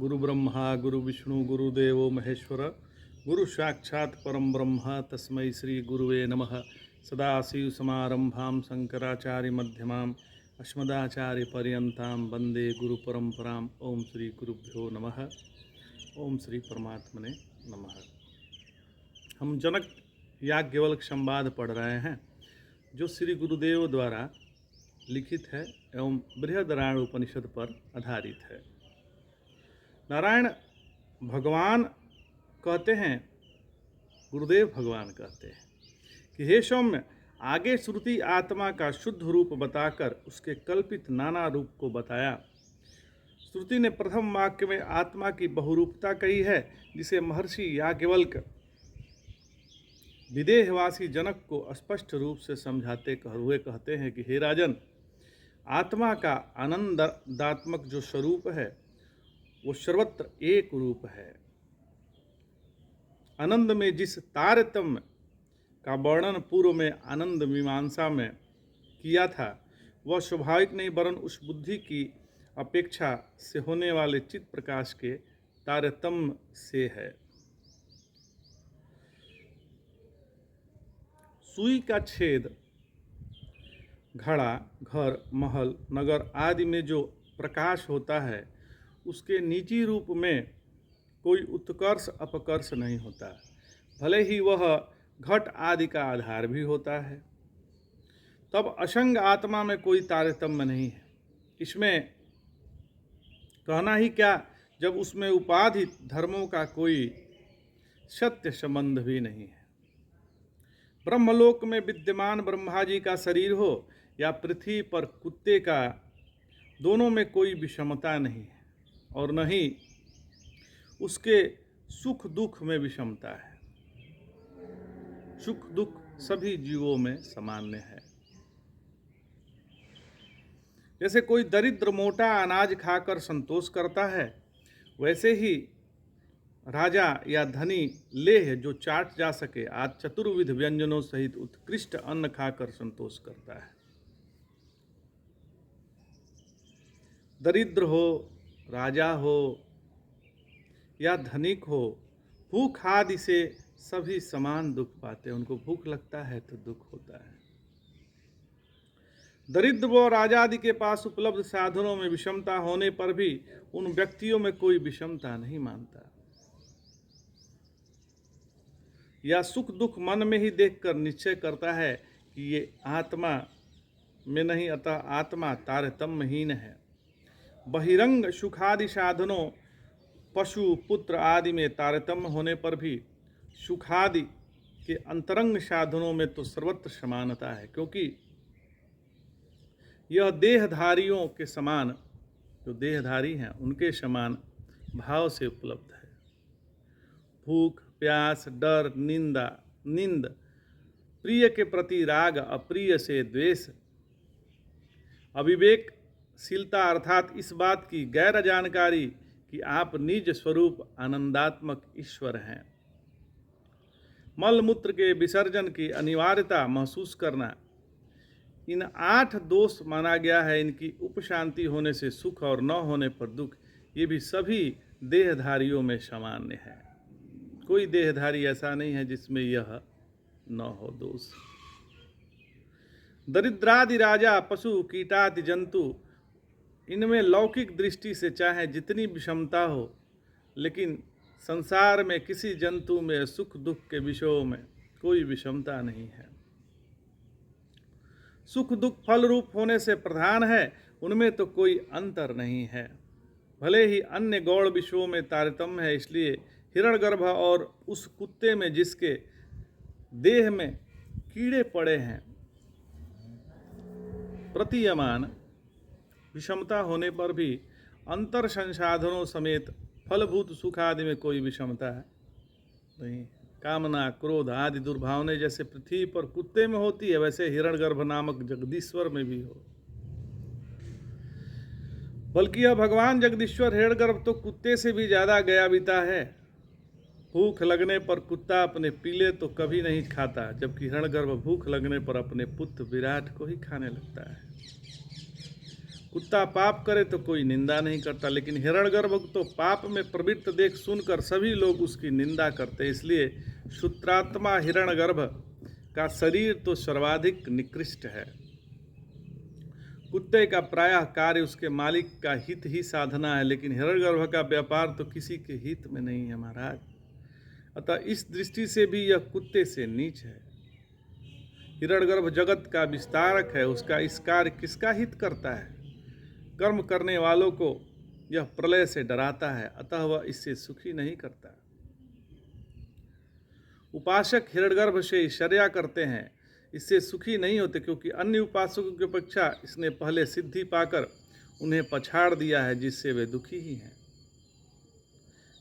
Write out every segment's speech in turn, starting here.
गुरु ब्रह्मा गुरु विष्णु गुरुदेवो महेश्वर गुरु साक्षात् परम ब्रह्म तस्मै श्री गुरुवे नमः। सदाशिवसमारंभां शंकराचार्य मध्यमाम् अस्मदाचार्यपर्यन्तां वन्दे गुरुपरम्पराम्। ओम श्री गुरुभ्यो नमः। ओम श्री परमात्मने नमः। हम जनक याज्ञवल्क्य संवाद पढ़ रहे हैं जो श्री गुरुदेव द्वारा लिखित है एवं बृहदरायण उपनिषद पर आधारित है। नारायण भगवान कहते हैं, गुरुदेव भगवान कहते हैं कि हे सौम्य, आगे श्रुति आत्मा का शुद्ध रूप बताकर उसके कल्पित नाना रूप को बताया। श्रुति ने प्रथम वाक्य में आत्मा की बहुरूपता कही है, जिसे महर्षि याज्ञवल्क्य विदेहवासी जनक को स्पष्ट रूप से समझाते हुए कहते हैं कि हे राजन, आत्मा का आनंदात्मक जो स्वरूप है वो सर्वत्र एक रूप है। आनंद में जिस तारतम्य का वर्णन पूर्व में आनंद मीमांसा में किया था, वह स्वाभाविक नहीं वरन उस बुद्धि की अपेक्षा से होने वाले चित्त प्रकाश के तारतम्य से है। सुई का छेद घड़ा, घर, महल, नगर आदि में जो प्रकाश होता है, उसके निजी रूप में कोई उत्कर्ष अपकर्ष नहीं होता, भले ही वह घट आदि का आधार भी होता है। तब असंग आत्मा में कोई तारतम्य नहीं है। इसमें कहना ही क्या, जब उसमें उपाधि धर्मों का कोई सत्य संबंध भी नहीं है। ब्रह्मलोक में विद्यमान ब्रह्मा जी का शरीर हो या पृथ्वी पर कुत्ते का, दोनों में कोई विषमता नहीं है और न ही उसके सुख दुख में विषमता है। सुख दुख सभी जीवों में सामान्य है। जैसे कोई दरिद्र मोटा अनाज खाकर संतोष करता है, वैसे ही राजा या धनी लेह जो चाट जा सके आज चतुर्विध व्यंजनों सहित उत्कृष्ट अन्न खाकर संतोष करता है। दरिद्र हो, राजा हो या धनिक हो, भूख आदि से सभी समान दुख पाते हैं। उनको भूख लगता है तो दुख होता है। दरिद्र व राजा आदि के पास उपलब्ध साधनों में विषमता होने पर भी उन व्यक्तियों में कोई विषमता नहीं मानता, या सुख दुख मन में ही देखकर निश्चय करता है कि ये आत्मा में नहीं, अतः आत्मा तारतम्यहीन है। बहिरंग सुखादि साधनों, पशु पुत्र आदि में तारतम्य होने पर भी सुखादि के अंतरंग साधनों में तो सर्वत्र समानता है, क्योंकि यह देहधारियों के समान, जो देहधारी हैं उनके समान भाव से उपलब्ध है। भूख, प्यास, डर, नींद, प्रिय के प्रति राग, अप्रिय से द्वेष, अविवेकशीलता अर्थात इस बात की गैर जानकारी कि आप निज स्वरूप आनंदात्मक ईश्वर हैं, मल मूत्र के विसर्जन की अनिवार्यता महसूस करना, इन 8 दोष माना गया है। इनकी उपशांति होने से सुख और न होने पर दुख, ये भी सभी देहधारियों में सामान्य है। कोई देहधारी ऐसा नहीं है जिसमें यह न हो दोष। दरिद्रादि राजा, पशु, कीटादि जंतु, इनमें लौकिक दृष्टि से चाहे जितनी विषमता हो, लेकिन संसार में किसी जंतु में सुख दुख के विषयों में कोई विषमता नहीं है। सुख दुख फल रूप होने से प्रधान है, उनमें तो कोई अंतर नहीं है। भले ही अन्य गौण विषयों में तारतम्य है, इसलिए हिरण्यगर्भ और उस कुत्ते में जिसके देह में कीड़े पड़े हैं, प्रतीयमान विषमता होने पर भी अंतर संसाधनों समेत फलभूत सुख आदि में कोई विषमता नहीं। कामना, क्रोध आदि दुर्भावने जैसे पृथ्वी पर कुत्ते में होती है, वैसे हिरण्यगर्भ नामक जगदीश्वर में भी हो। बल्कि यह भगवान जगदीश्वर हिरण्यगर्भ तो कुत्ते से भी ज्यादा गया बीता है। भूख लगने पर कुत्ता अपने पीले तो कभी नहीं खाता, जबकि हिरण्यगर्भ भूख लगने पर अपने पुत्र विराट को ही खाने लगता है। कुत्ता पाप करे तो कोई निंदा नहीं करता, लेकिन हिरण्यगर्भ तो पाप में प्रवृत्त देख सुनकर सभी लोग उसकी निंदा करते। इसलिए शूद्रात्मा हिरण्यगर्भ का शरीर तो सर्वाधिक निकृष्ट है। कुत्ते का प्रायः कार्य उसके मालिक का हित ही साधना है, लेकिन हिरण्यगर्भ का व्यापार तो किसी के हित में नहीं है महाराज। अतः इस दृष्टि से भी यह कुत्ते से नीच है। हिरण्यगर्भ जगत का विस्तारक है, उसका इस कार्य किसका हित करता है? कर्म करने वालों को यह प्रलय से डराता है, अतः वह इससे सुखी नहीं करता। उपासक हिरण्यगर्भ से ईर्ष्या करते हैं, इससे सुखी नहीं होते, क्योंकि अन्य उपासकों की अपेक्षा इसने पहले सिद्धि पाकर उन्हें पछाड़ दिया है, जिससे वे दुखी ही हैं।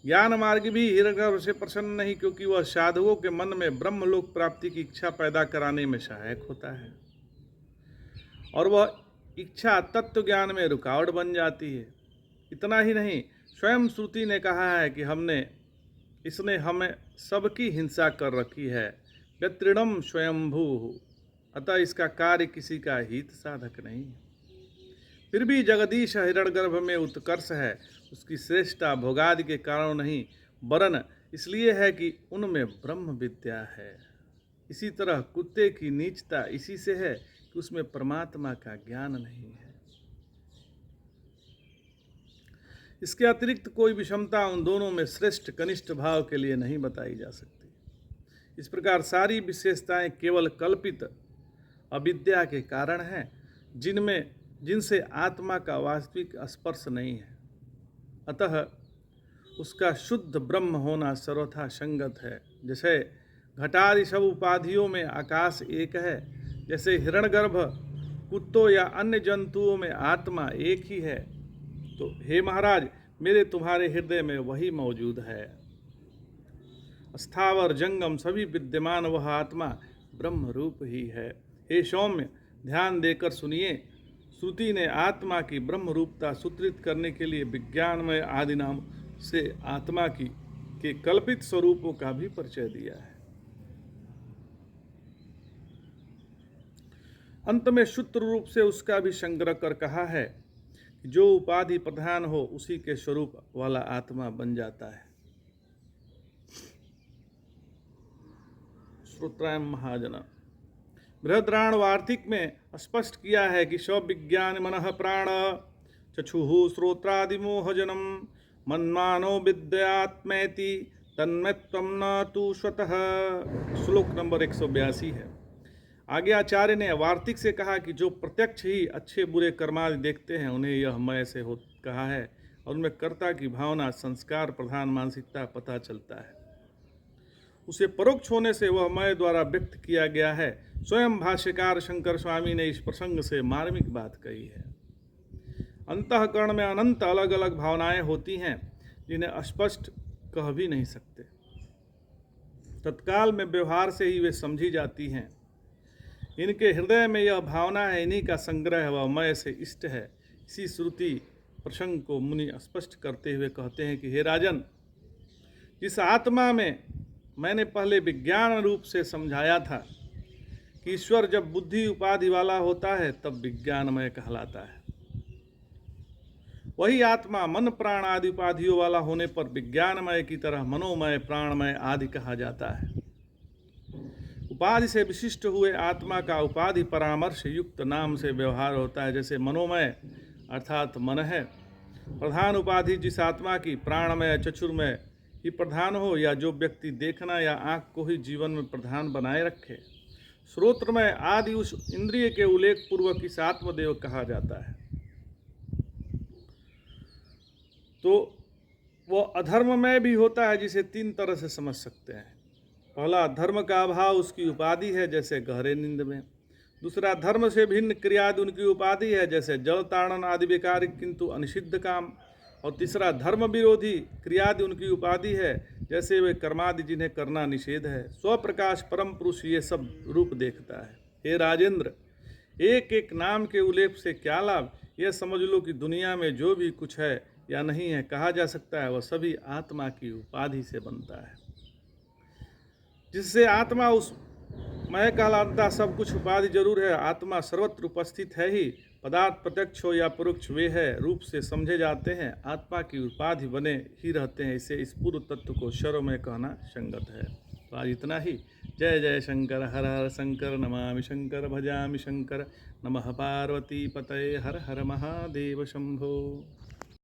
ज्ञान मार्ग भी हिरण्यगर्भ से प्रसन्न नहीं, क्योंकि वह साधुओं के मन में ब्रह्मलोक प्राप्ति की इच्छा पैदा कराने में सहायक होता है, और वह इच्छा तत्व ज्ञान में रुकावट बन जाती है। इतना ही नहीं, स्वयं श्रुति ने कहा है कि इसने हमें सबकी हिंसा कर रखी है, व्यतृणम स्वयंभू, अतः इसका कार्य किसी का हित साधक नहीं। फिर भी जगदीश हिरण्यगर्भ में उत्कर्ष है, उसकी श्रेष्ठता भोगादि के कारण नहीं, वरन इसलिए है कि उनमें ब्रह्म विद्या है। इसी तरह कुत्ते की नीचता इसी से है कि उसमें परमात्मा का ज्ञान नहीं है। इसके अतिरिक्त कोई विषमता उन दोनों में श्रेष्ठ कनिष्ठ भाव के लिए नहीं बताई जा सकती। इस प्रकार सारी विशेषताएं केवल कल्पित अविद्या के कारण हैं, जिनसे आत्मा का वास्तविक स्पर्श नहीं है। अतः उसका शुद्ध ब्रह्म होना सर्वथा संगत है। जैसे घटादि सब उपाधियों में आकाश एक है, जैसे हिरण्यगर्भ कुत्तों या अन्य जंतुओं में आत्मा एक ही है, तो हे महाराज, मेरे तुम्हारे हृदय में वही मौजूद है। स्थावर जंगम सभी विद्यमान वह आत्मा ब्रह्म रूप ही है। हे सौम्य, ध्यान देकर सुनिए। श्रुति ने आत्मा की ब्रह्म रूपता सूत्रित करने के लिए विज्ञानमय आदि नाम से आत्मा के कल्पित स्वरूपों का भी परिचय दिया है। अंत में सूत्र रूप से उसका भी संग्रह कर कहा है कि जो उपाधि प्रधान हो उसी के स्वरूप वाला आत्मा बन जाता है। श्रोत्रायम महाजना, बृहद्राण वार्तिक में स्पष्ट किया है कि स्विज्ञान मनः प्राण चक्षुः श्रोत्रादिमोहजनम मन्मानो विद्यात्मेति तन्मयत्वं न तु स्वतः। श्लोक नंबर 182 है। आगे आचार्य ने वार्तिक से कहा कि जो प्रत्यक्ष ही अच्छे बुरे कर्मादि देखते हैं, उन्हें यह मय से हो कहा है, और उनमें कर्ता की भावना संस्कार प्रधान मानसिकता पता चलता है। उसे परोक्ष होने से वह मय द्वारा व्यक्त किया गया है। स्वयं भाष्यकार शंकर स्वामी ने इस प्रसंग से मार्मिक बात कही है। अंतःकरण में अनंत अलग अलग भावनाएं होती हैं, जिन्हें स्पष्ट कह भी नहीं सकते। तत्काल में व्यवहार से ही वे समझी जाती हैं। इनके हृदय में यह भावना है, इन्हीं का संग्रह व मय से इष्ट है। इसी श्रुति प्रसंग को मुनि स्पष्ट करते हुए कहते हैं कि हे राजन, जिस आत्मा में मैंने पहले विज्ञान रूप से समझाया था कि ईश्वर जब बुद्धि उपाधि वाला होता है तब विज्ञानमय कहलाता है, वही आत्मा मन प्राण आदि उपाधियों वाला होने पर विज्ञानमय की तरह मनोमय प्राणमय आदि कहा जाता है। उपाधि से विशिष्ट हुए आत्मा का उपाधि परामर्श युक्त नाम से व्यवहार होता है। जैसे मनोमय अर्थात मन है प्रधान उपाधि, जिस आत्मा की प्राणमय चक्षुर्मय ही प्रधान हो, या जो व्यक्ति देखना या आँख को ही जीवन में प्रधान बनाए रखे, श्रोत्रमय आदि उस इंद्रिय के उल्लेख पूर्वक इस आत्मदेव कहा जाता है। तो वह अधर्ममय भी होता है, जिसे तीन तरह से समझ सकते हैं। पहला, धर्म का अभाव उसकी उपाधि है, जैसे गहरे नींद में। दूसरा, धर्म से भिन्न क्रियादि उनकी उपाधि है, जैसे जल ताड़न आदि बेकार किंतु अनिषिद्ध काम। और तीसरा, धर्म विरोधी क्रियादि उनकी उपाधि है, जैसे वे कर्मादि जिन्हें करना निषेध है। स्वप्रकाश परम पुरुष ये सब रूप देखता है। हे राजेंद्र, एक एक नाम के उल्लेख से क्या लाभ? यह समझ लो कि दुनिया में जो भी कुछ है या नहीं है कहा जा सकता है, वह सभी आत्मा की उपाधि से बनता है। जिससे आत्मा उस मैं कहलाता सब कुछ उपाधि जरूर है, आत्मा सर्वत्र उपस्थित है ही, पदार्थ प्रत्यक्ष हो या परोक्ष वे है रूप से समझे जाते हैं, आत्मा की उपाधि बने ही रहते हैं। इसे इस पूर्व तत्व को शर्व में कहना संगत है। तो आज इतना ही। जय जय शंकर, हर हर शंकर, नमामि शंकर, भजामि शंकर। नमः पार्वती पतये, हर हर महादेव शंभो।